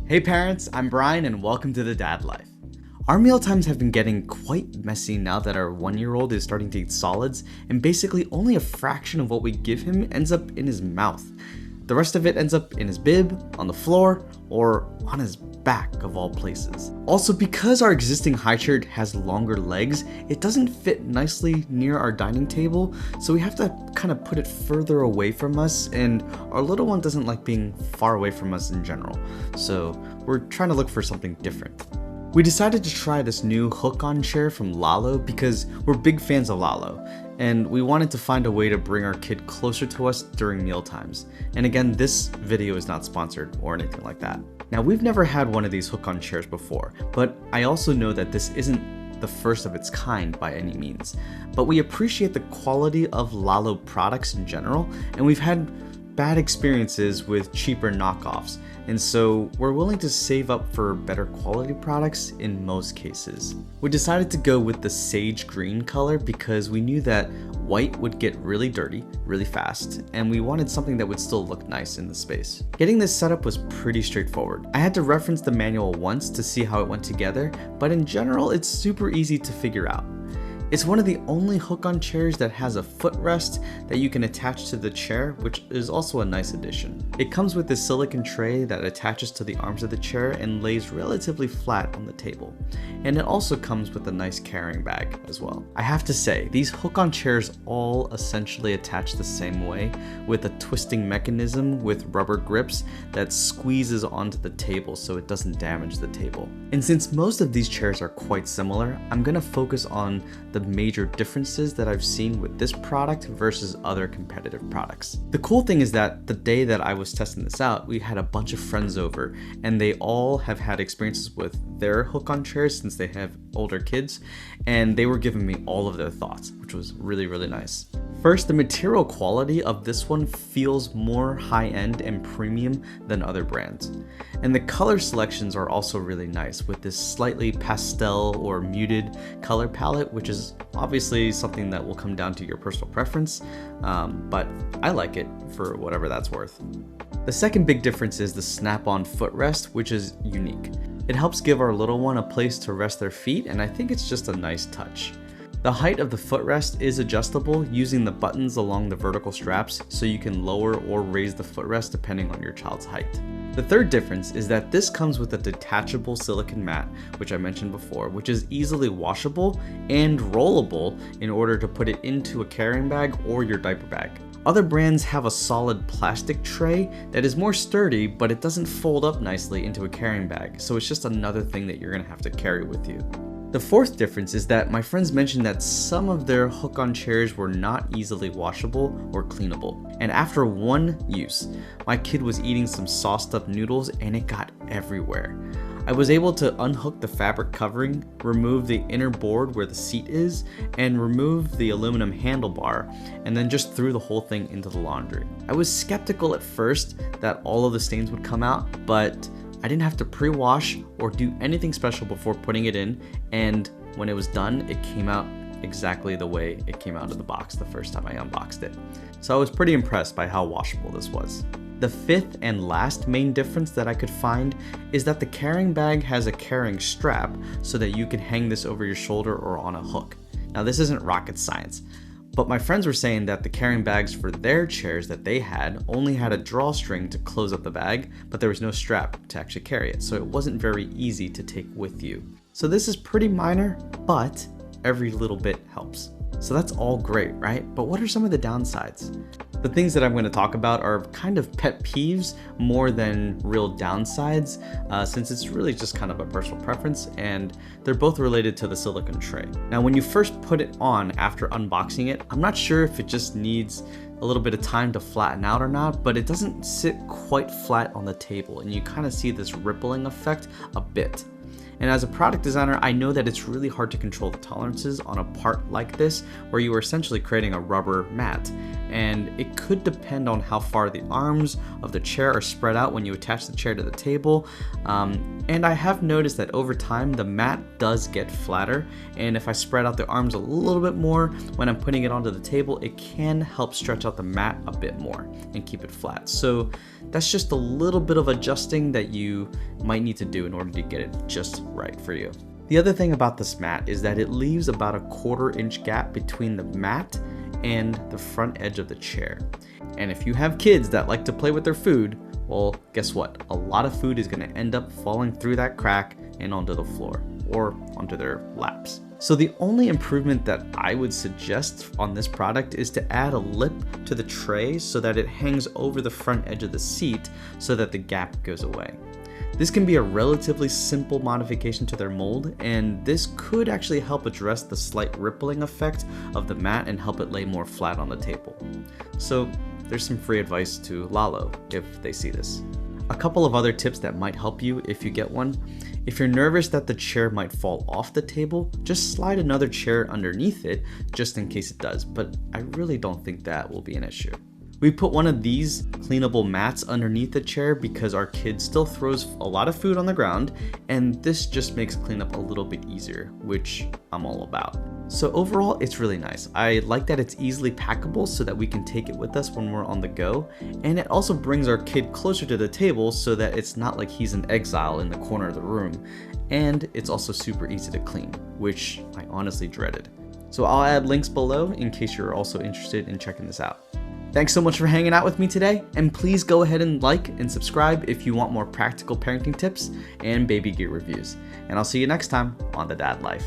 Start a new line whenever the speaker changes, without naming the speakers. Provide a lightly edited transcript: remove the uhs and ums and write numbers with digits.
Hey parents, I'm Brian and welcome to the Dad Life. Our meal times have been getting quite messy now that our 1-year-old is starting to eat solids, and basically only a fraction of what we give him ends up in his mouth. The rest of it ends up in his bib, on the floor, or on his back of all places. Also, because our existing high chair has longer legs, it doesn't fit nicely near our dining table, so we have to kind of put it further away from us, and our little one doesn't like being far away from us in general, so we're trying to look for something different. We decided to try this new Hook-On Chair from Lalo because we're big fans of Lalo, and we wanted to find a way to bring our kid closer to us during meal times. And again, this video is not sponsored or anything like that. Now, we've never had one of these Hook-On chairs before, but I also know that this isn't the first of its kind by any means. But we appreciate the quality of Lalo products in general, and we've had bad experiences with cheaper knockoffs, and so we're willing to save up for better quality products in most cases. We decided to go with the sage green color because we knew that white would get really dirty really fast, and we wanted something that would still look nice in the space. Getting this setup was pretty straightforward. I had to reference the manual once to see how it went together, but in general it's super easy to figure out. It's one of the only Hook-On chairs that has a footrest that you can attach to the chair, which is also a nice addition. It comes with this silicone tray that attaches to the arms of the chair and lays relatively flat on the table. And it also comes with a nice carrying bag as well. I have to say, these Hook-On chairs all essentially attach the same way, with a twisting mechanism with rubber grips that squeezes onto the table so it doesn't damage the table. And since most of these chairs are quite similar, I'm gonna focus on the major differences that I've seen with this product versus other competitive products. The cool thing is that the day that I was testing this out, we had a bunch of friends over and they all have had experiences with their Hook-On chairs since they have older kids, and they were giving me all of their thoughts, which was really, really nice. First, the material quality of this one feels more high-end and premium than other brands. And the color selections are also really nice with this slightly pastel or muted color palette, which is obviously something that will come down to your personal preference, but I like it for whatever that's worth. The second big difference is the snap-on footrest, which is unique. It helps give our little one a place to rest their feet, and I think it's just a nice touch. The height of the footrest is adjustable using the buttons along the vertical straps, so you can lower or raise the footrest depending on your child's height. The third difference is that this comes with a detachable silicone mat, which I mentioned before, which is easily washable and rollable in order to put it into a carrying bag or your diaper bag. Other brands have a solid plastic tray that is more sturdy, but it doesn't fold up nicely into a carrying bag, so it's just another thing that you're gonna have to carry with you. The fourth difference is that my friends mentioned that some of their Hook-On chairs were not easily washable or cleanable. And after one use, my kid was eating some sauced up noodles and it got everywhere. I was able to unhook the fabric covering, remove the inner board where the seat is, and remove the aluminum handlebar, and then just threw the whole thing into the laundry. I was skeptical at first that all of the stains would come out, but I didn't have to pre-wash or do anything special before putting it in, and when it was done, it came out exactly the way it came out of the box the first time I unboxed it. So I was pretty impressed by how washable this was. The fifth and last main difference that I could find is that the carrying bag has a carrying strap so that you can hang this over your shoulder or on a hook. Now, this isn't rocket science, but my friends were saying that the carrying bags for their chairs that they had only had a drawstring to close up the bag, but there was no strap to actually carry it, so it wasn't very easy to take with you. So this is pretty minor, but every little bit helps. So that's all great, right? But what are some of the downsides? The things that I'm going to talk about are kind of pet peeves more than real downsides, since it's really just kind of a personal preference, and they're both related to the silicone tray. Now, when you first put it on after unboxing it, I'm not sure if it just needs a little bit of time to flatten out or not, but it doesn't sit quite flat on the table, and you kind of see this rippling effect a bit. And as a product designer, I know that it's really hard to control the tolerances on a part like this, where you are essentially creating a rubber mat. And it could depend on how far the arms of the chair are spread out when you attach the chair to the table. And I have noticed that over time, the mat does get flatter. And if I spread out the arms a little bit more when I'm putting it onto the table, it can help stretch out the mat a bit more and keep it flat. So that's just a little bit of adjusting that you might need to do in order to get it just right for you. The other thing about this mat is that it leaves about a 1/4 inch gap between the mat and the front edge of the chair. And if you have kids that like to play with their food, well, guess what? A lot of food is going to end up falling through that crack and onto the floor or onto their laps. So the only improvement that I would suggest on this product is to add a lip to the tray so that it hangs over the front edge of the seat so that the gap goes away. This can be a relatively simple modification to their mold, and this could actually help address the slight rippling effect of the mat and help it lay more flat on the table. So there's some free advice to Lalo if they see this. A couple of other tips that might help you if you get one. If you're nervous that the chair might fall off the table, just slide another chair underneath it just in case it does, but I really don't think that will be an issue. We put one of these cleanable mats underneath the chair because our kid still throws a lot of food on the ground, and this just makes cleanup a little bit easier, which I'm all about. So overall, it's really nice. I like that it's easily packable so that we can take it with us when we're on the go, and it also brings our kid closer to the table so that it's not like he's in exile in the corner of the room, and it's also super easy to clean, which I honestly dreaded. So I'll add links below in case you're also interested in checking this out. Thanks so much for hanging out with me today, and please go ahead and like and subscribe if you want more practical parenting tips and baby gear reviews. And I'll see you next time on The Dad Life.